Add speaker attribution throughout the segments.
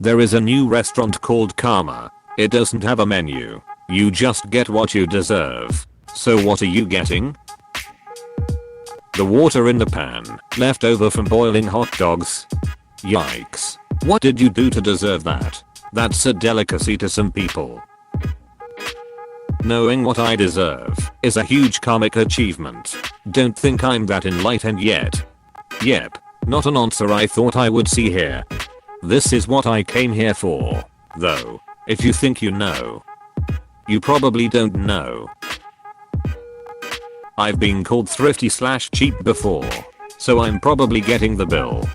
Speaker 1: There is a new restaurant called Karma. It doesn't have a menu. You just get what you deserve. So what are you getting? The water in the pan, left over from boiling hot dogs. Yikes. What did you do to deserve that? That's a delicacy to some people. Knowing what I deserve is a huge karmic achievement. Don't think I'm that enlightened yet. Yep, not an answer I thought I would see here. This is what I came here for, though. If you think you know, you probably don't know. I've been called thrifty/cheap before, so I'm probably getting the bill.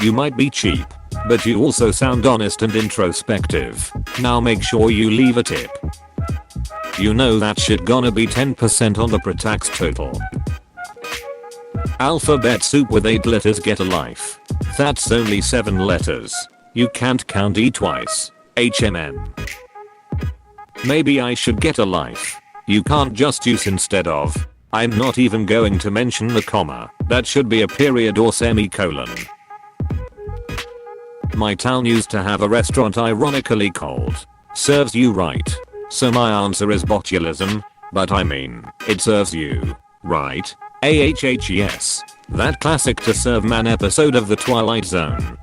Speaker 1: You might be cheap, but you also sound honest and introspective. Now make sure you leave a tip. You know that shit gonna be 10% on the pre-tax total. Alphabet soup with 8 letters, get a life. That's only 7 letters. You can't count E twice. HMM. Maybe I should get a life. You can't just use instead of. I'm not even going to mention the comma. That should be a period or semicolon. My town used to have a restaurant ironically called Serves You Right. So my answer is botulism, but I mean, it serves you right. AHHES. That classic to serve man episode of The Twilight Zone.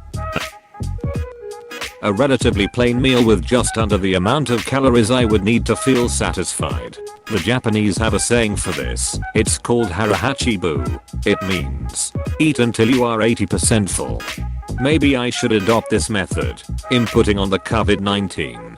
Speaker 1: A relatively plain meal with just under the amount of calories I would need to feel satisfied. The Japanese have a saying for this. It's called harahachibu. It means, eat until you are 80% full. Maybe I should adopt this method, inputting on the COVID-19.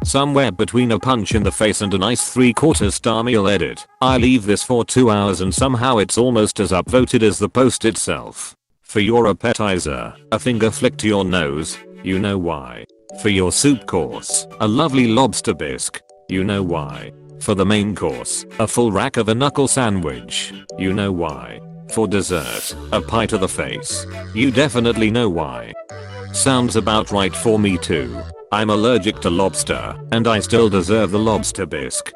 Speaker 1: Somewhere between a punch in the face and a nice 3/4 star meal edit. I leave this for 2 hours and somehow it's almost as upvoted as the post itself. For your appetizer, a finger flick to your nose, you know why. For your soup course, a lovely lobster bisque, you know why. For the main course, a full rack of a knuckle sandwich, you know why. For dessert, a pie to the face, you definitely know why. Sounds about right for me too. I'm allergic to lobster, and I still deserve the lobster bisque.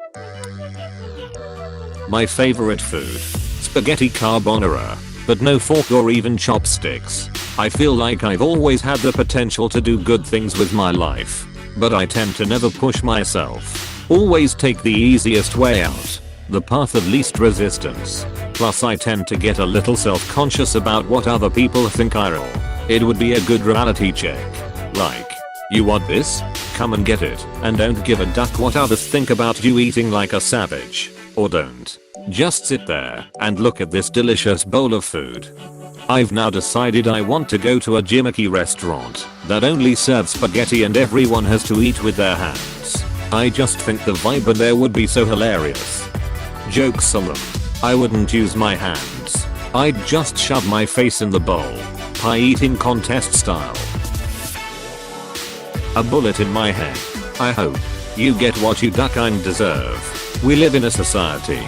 Speaker 1: My favorite food, spaghetti carbonara, but no fork or even chopsticks. I feel like I've always had the potential to do good things with my life, but I tend to never push myself. Always take the easiest way out, the path of least resistance. Plus I tend to get a little self-conscious about what other people think I will. It would be a good reality check. Like, you want this? Come and get it, and don't give a duck what others think about you eating like a savage. Or don't. Just sit there and look at this delicious bowl of food. I've now decided I want to go to a gimmicky restaurant that only serves spaghetti and everyone has to eat with their hands. I just think the vibe in there would be so hilarious. Jokes on them. I wouldn't use my hands. I'd just shove my face in the bowl. Pie eating contest style. A bullet in my head. I hope you get what you duck and deserve. We live in a society.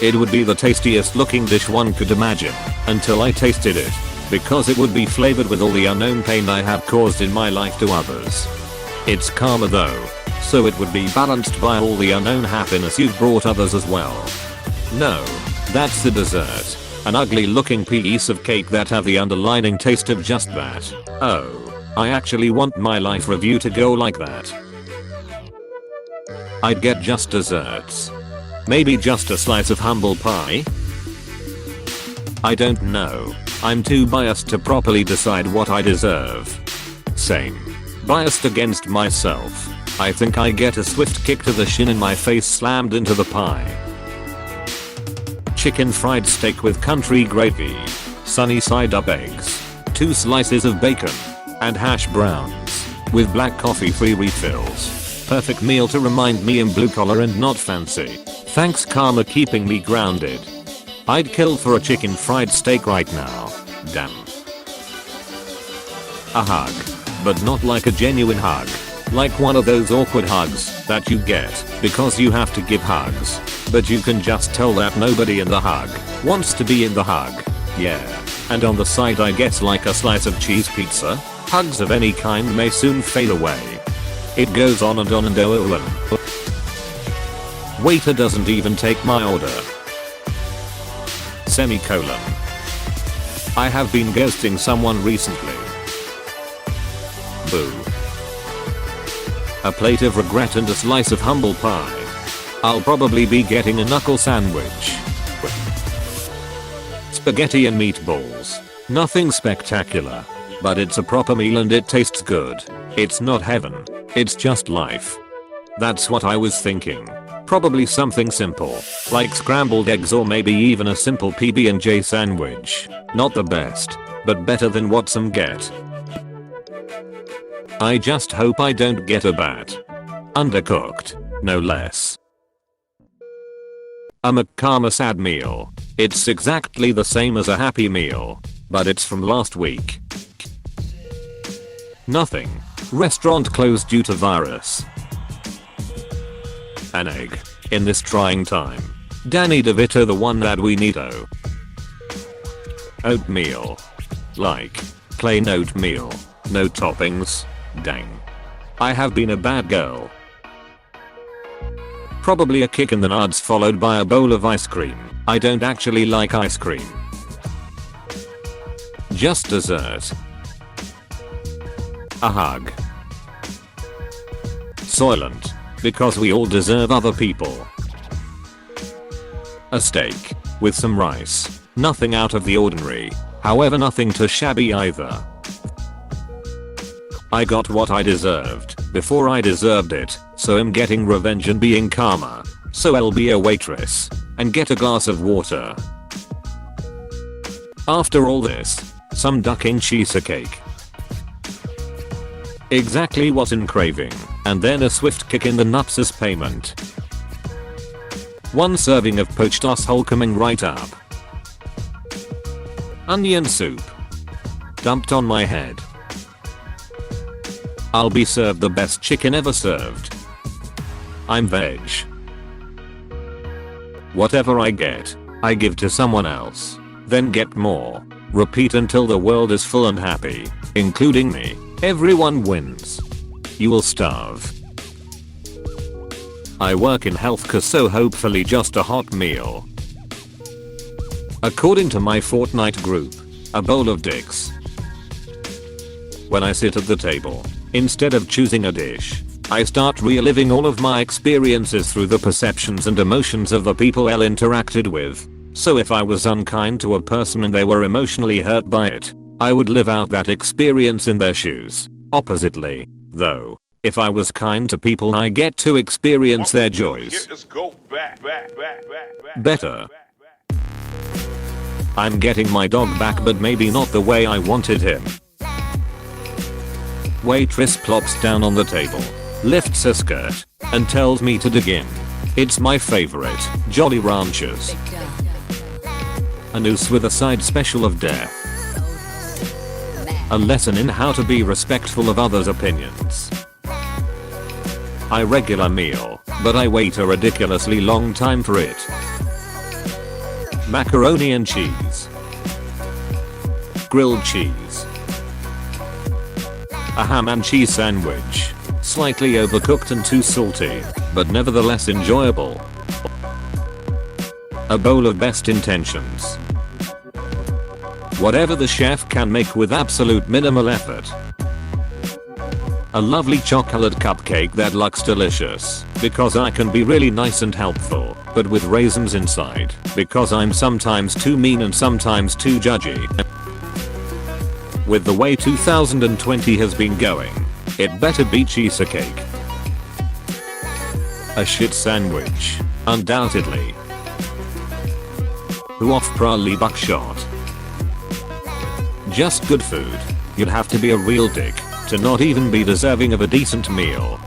Speaker 1: It would be the tastiest looking dish one could imagine until I tasted it, because it would be flavored with all the unknown pain I have caused in my life to others. It's karma though, so it would be balanced by all the unknown happiness you've brought others as well. No, that's the dessert. An ugly looking piece of cake that have the underlining taste of just that. Oh. I actually want my life review to go like that. I'd get just desserts. Maybe just a slice of humble pie? I don't know. I'm too biased to properly decide what I deserve. Same. Biased against myself. I think I get a swift kick to the shin and my face slammed into the pie. Chicken fried steak with country gravy. Sunny side up eggs. 2 slices of bacon. And hash browns, with black coffee free refills. Perfect meal to remind me I'm blue collar and not fancy. Thanks karma keeping me grounded. I'd kill for a chicken fried steak right now. Damn. A hug. But not like a genuine hug. Like one of those awkward hugs that you get because you have to give hugs. But you can just tell that nobody in the hug wants to be in the hug. Yeah. And on the side I get like a slice of cheese pizza. Hugs of any kind may soon fade away. It goes on and on and on. Waiter doesn't even take my order. Semicolon. I have been ghosting someone recently. Boo. A plate of regret and a slice of humble pie. I'll probably be getting a knuckle sandwich. Spaghetti and meatballs. Nothing spectacular. But it's a proper meal and it tastes good. It's not heaven. It's just life. That's what I was thinking. Probably something simple, like scrambled eggs or maybe even a simple PB&J sandwich. Not the best, but better than what some get. I just hope I don't get a bat. Undercooked, no less. A McKarma sad meal. It's exactly the same as a Happy Meal, but it's from last week. Nothing. Restaurant closed due to virus. An egg. In this trying time. Danny DeVito the one that we needo. Oatmeal. Like. Plain oatmeal. No toppings. Dang. I have been a bad girl. Probably a kick in the nuts followed by a bowl of ice cream. I don't actually like ice cream. Just dessert. A hug. Soylent. Because we all deserve other people. A steak. With some rice. Nothing out of the ordinary. However, nothing too shabby either. I got what I deserved before I deserved it, so I'm getting revenge and being karma. So I'll be a waitress and get a glass of water. After all this, some duck-in cheesecake. Exactly what I'm craving, and then a swift kick in the nuts as payment. One serving of poached asshole coming right up. Onion soup. Dumped on my head. I'll be served the best chicken ever served. I'm veg. Whatever I get, I give to someone else. Then get more. Repeat until the world is full and happy, including me. Everyone wins. You will starve. I work in healthcare, so hopefully just a hot meal. According to my Fortnite group, a bowl of dicks. When I sit at the table, instead of choosing a dish, I start reliving all of my experiences through the perceptions and emotions of the people I interacted with. So if I was unkind to a person and they were emotionally hurt by it, I would live out that experience in their shoes. Oppositely, though, if I was kind to people, I get to experience their joys. Better. I'm getting my dog back, but maybe not the way I wanted him. Waitress plops down on the table, lifts her skirt, and tells me to dig in. It's my favorite, Jolly Ranchers. A noose with a side special of death. A lesson in how to be respectful of others' opinions. I regular meal, but I wait a ridiculously long time for it. Macaroni and cheese. Grilled cheese. A ham and cheese sandwich. Slightly overcooked and too salty, but nevertheless enjoyable. A bowl of best intentions. Whatever the chef can make with absolute minimal effort. A lovely chocolate cupcake that looks delicious, because I can be really nice and helpful, but with raisins inside, because I'm sometimes too mean and sometimes too judgy. With the way 2020 has been going, it better be cheesecake. A shit sandwich, undoubtedly. Who off probably buckshot. Just good food. You'd have to be a real dick to not even be deserving of a decent meal.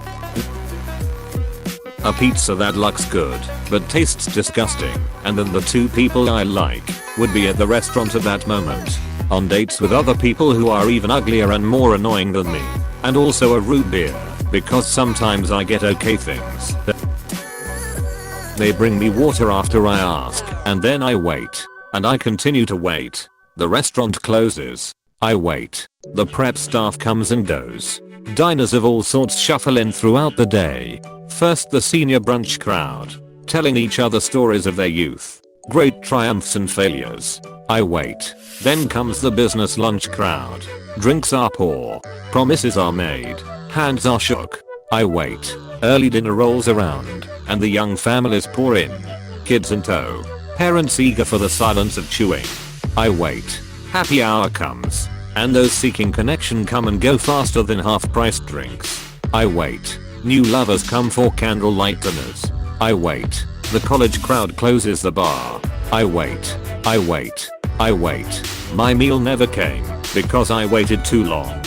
Speaker 1: A pizza that looks good, but tastes disgusting, and then the two people I like would be at the restaurant at that moment, on dates with other people who are even uglier and more annoying than me, and also a root beer, because sometimes I get okay things. They bring me water after I ask, and then I wait, and I continue to wait. The restaurant closes. I wait. The prep staff comes and goes. Diners of all sorts shuffle in throughout the day. First the senior brunch crowd, telling each other stories of their youth. Great triumphs and failures. I wait. Then comes the business lunch crowd. Drinks are poured. Promises are made. Hands are shook. I wait. Early dinner rolls around, and the young families pour in. Kids in tow. Parents eager for the silence of chewing. I wait. Happy hour comes, and those seeking connection come and go faster than half-priced drinks. I wait. New lovers come for candlelight dinners. I wait. The college crowd closes the bar. I wait. I wait. I wait. My meal never came because I waited too long.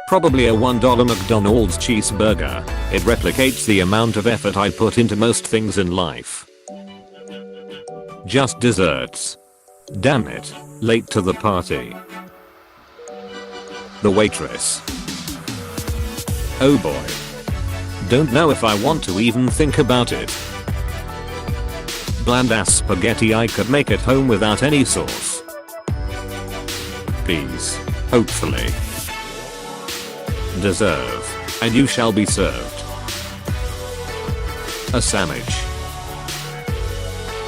Speaker 1: Probably a $1 McDonald's cheeseburger. It replicates the amount of effort I put into most things in life. Just desserts. Damn it. Late to the party. The waitress. Oh boy. Don't know if I want to even think about it. Bland ass spaghetti I could make at home without any sauce. Peas. Hopefully. Deserve. And you shall be served. A sandwich.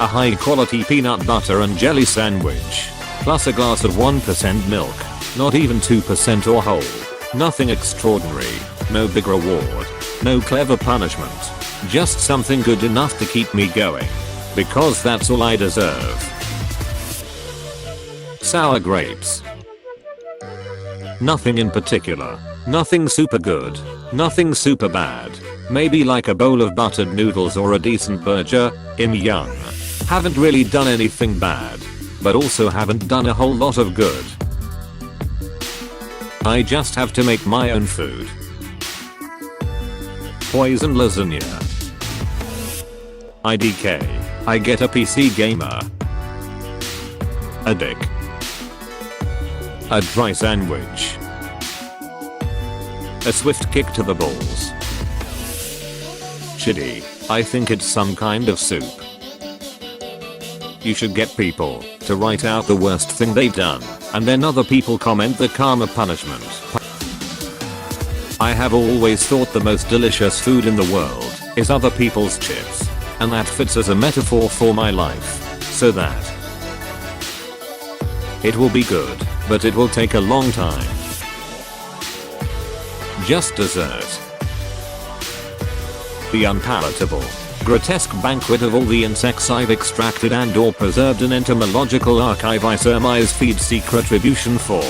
Speaker 1: A high quality peanut butter and jelly sandwich. Plus a glass of 1% milk. Not even 2% or whole. Nothing extraordinary. No big reward. No clever punishment. Just something good enough to keep me going. Because that's all I deserve. Sour grapes. Nothing in particular. Nothing super good. Nothing super bad. Maybe like a bowl of buttered noodles or a decent burger. I'm young. Haven't really done anything bad. But also haven't done a whole lot of good. I just have to make my own food. Poison lasagna. IDK. I get a PC gamer. A dick. A dry sandwich. A swift kick to the balls. Chitty. I think it's some kind of soup. You should get people to write out the worst thing they've done, and then other people comment the karma punishment. I have always thought the most delicious food in the world is other people's chips, and that fits as a metaphor for my life. So that it will be good, but it will take a long time. Just dessert. The unpalatable, grotesque banquet of all the insects I've extracted and or preserved in entomological archive I surmise feed seek retribution for.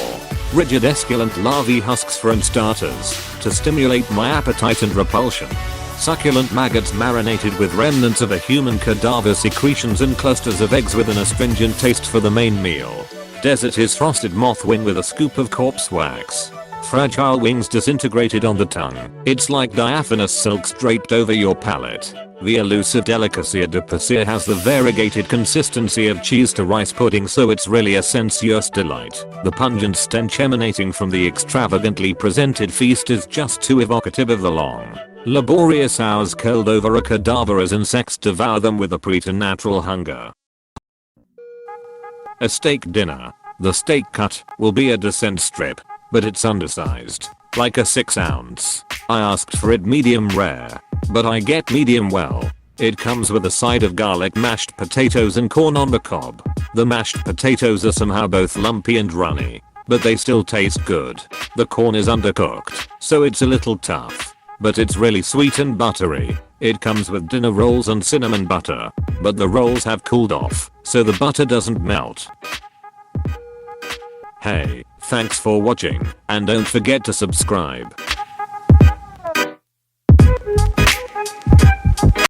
Speaker 1: Rigid esculent larvae husks from starters, to stimulate my appetite and repulsion. Succulent maggots marinated with remnants of a human cadaver secretions and clusters of eggs with an astringent taste for the main meal. Desert is frosted moth wing with a scoop of corpse wax. Fragile wings disintegrated on the tongue. It's like diaphanous silks draped over your palate. The elusive delicacy de Passir has the variegated consistency of cheese to rice pudding, so it's really a sensuous delight. The pungent stench emanating from the extravagantly presented feast is just too evocative of the long, laborious hours curled over a cadaver as insects devour them with a preternatural hunger. A steak dinner. The steak cut will be a decent strip, but it's undersized, like a 6 ounce. I asked for it medium rare, but I get medium well. It comes with a side of garlic mashed potatoes and corn on the cob. The mashed potatoes are somehow both lumpy and runny, but they still taste good. The corn is undercooked, so it's a little tough, but it's really sweet and buttery. It comes with dinner rolls and cinnamon butter, but the rolls have cooled off, so the butter doesn't melt. Hey, thanks for watching, and don't forget to subscribe.